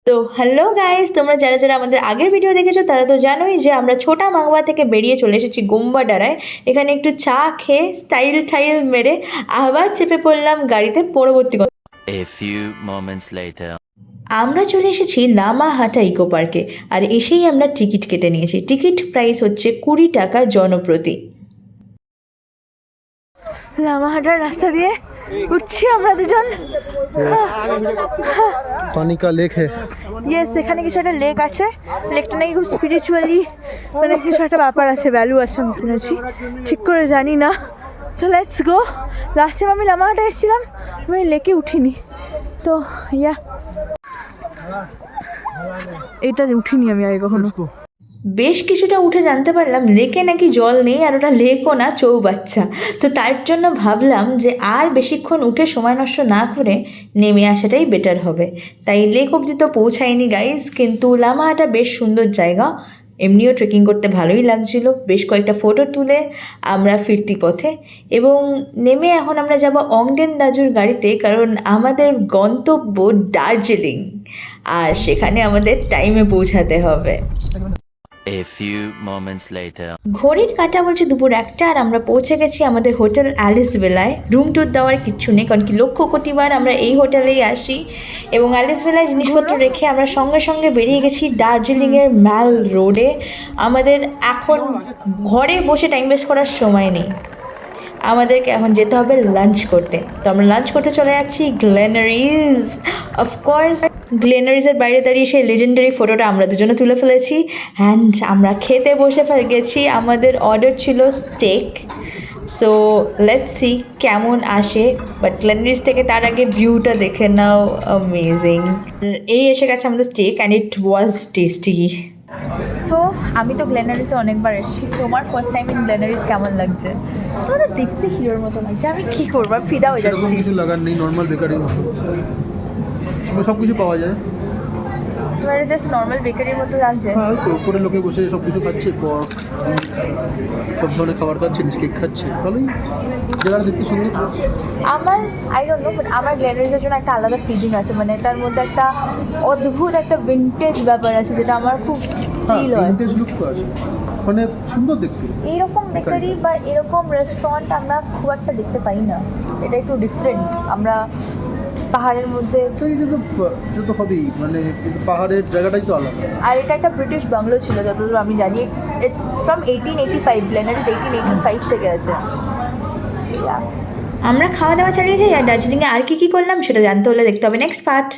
তো hello guys, তোমরা যারা যারা আমাদের আগের ভিডিও দেখেছো তারা তো জানোই যে আমরা ছোটা মাংবা থেকে বেরিয়ে চলে এসেছি গোম্বাডারায়। এখানে একটু চা খেয়ে স্টাইল ঠাইল মেরে আবার চেপে পড়লাম গাড়িতে পরবর্তী কথা। A few moments later. আমরা চলে এসেছি লামাহাটা ইকো পার্কে, আর এসেই আমরা টিকিট কেটে নিয়েছি। টিকিট প্রাইস হচ্ছে 20 টাকা জনপ্রতি। লামাহাটার রাস্তা দিয়ে উঠছি আমরা দুজন। पानी का लेक है। ইয়েস, এখানে কিছু একটা লেক আছে। লেকটা নাকি খুব স্পিরিচুয়ালি মানে কিছু একটা ব্যাপার আছে, ভ্যালু আছে আমি শুনেছি, ঠিক করে জানি না। তো লেটস গো। লাস্ট টাইম আমি লামাহাটা এসেছিলাম, আমি লেকে উঠিনি, তো ইয়া এইটা উঠিনি আমি আগে কখনো। বেশ কিছুটা উঠে জানতে পারলাম লেকে নাকি জল নেই, আর ওটা লেকও না, চৌবাচ্চা। তো তার জন্য ভাবলাম যে আর বেশিক্ষণ উঠে সময় নষ্ট না করে নেমে আসাটাই বেটার হবে। তাই লেক অবধি তো পৌঁছায়নি গাইজ, কিন্তু লামাহাটা বেশ সুন্দর জায়গা। এমনিও ট্রেকিং করতে ভালোই লাগছিল। বেশ কয়েকটা ফটো তুলে আমরা ফিরতি পথে, এবং নেমে এখন আমরা যাব অংডেন দাজুর গাড়িতে, কারণ আমাদের গন্তব্য দার্জিলিং, আর সেখানে আমাদের টাইমে পৌঁছাতে হবে। A few moments later. ঘড়ির কাঁটা বলছে দুপুর 1টা, আর আমরা পৌঁছে গেছি আমাদের হোটেল অ্যালিস ভেলায়। রুম ট্যুর দেওয়ার কিচ্ছু নেই, কারণ কি লক্ষ কোটিবার আমরা এই হোটেলেই আসি। এবং অ্যালিস ভেলায় জিনিসপত্র রেখে আমরা সঙ্গে সঙ্গে বেরিয়ে গেছি দার্জিলিংয়ের ম্যাল রোডে। আমাদের এখন ঘরে বসে টাইম ওয়েস্ট করার সময় নেই, আমাদেরকে এখন যেতে হবে লাঞ্চ করতে। তো আমরা লাঞ্চ করতে চলে যাচ্ছি গ্লেনারিজ। অফকোর্স গ্লেনারিজের বাইরে দাঁড়িয়ে সেই লেজেন্ডারি ফটোটা আমরা দুজনে তুলে ফেলেছি। অ্যান্ড আমরা খেতে বসে গেছি। আমাদের অর্ডার ছিল স্টেক। সো লেটস সি কেমন আসে, বাট গ্লেনারিজ থেকে তার আগে ভিউটা দেখে নাও, অ্যামেজিং। এই এসে গেছে আমাদের steak, and it was tasty. So আমি তো গ্লেনারিসে অনেকবার এসেছি, তোমার ফার্স্ট টাইম ইন গ্লেনারিস কেমন লাগছে? তোরা দেখতে হিরোর মতো লাগছে, আমি কি করবো, আমি ফিদা হয়ে যাচ্ছি। কিছু লাগার নেই, নর্মাল বেকারির মতো সব কিছু পাওয়া যায়। তোমার জাস্ট নর্মাল বেকারির মতো লাগছে। হ্যাঁ, তো উপরে লোকে বসে সব কিছু খাচ্ছে, পর সব ধরনের খাবার খাচ্ছে, কেক খাচ্ছে, ভালোই জায়গাটা দেখতে সুন্দর। আমার আই ডোন্ট নো, বাট আমার গ্লেনারিসের জন্য একটা আলাদা ফিলিং আছে, মানে এটার মধ্যে একটা অদ্ভুত একটা ভিন্টেজ ব্যাপার আছে, যেটা আমার খুব ফিল হয়। ভিন্টেজ লুক তো আছে, মানে সুন্দর দেখতে। এইরকম বেকারি বা এরকম রেস্টুরেন্ট আমরা খুব একটা দেখতে পাই না, এটা একটু ডিফারেন্ট। আমরা পাহাড়ের মধ্যে, সে তো হবেই, মানে পাহাড়ের জায়গাটাই তো আলাদা। আর এটা একটা ব্রিটিশ বাংলো ছিল যতদূর আমি জানি। ইটস ফ্রম 1885, গ্লেনারিস 1885 থেকে আছে। আমরা খাওয়া দাওয়া চালিয়ে যাই, আর দার্জিলিংয়ে আর কি করলাম সেটা জানতে হলে দেখতে হবে নেক্সট পার্ট।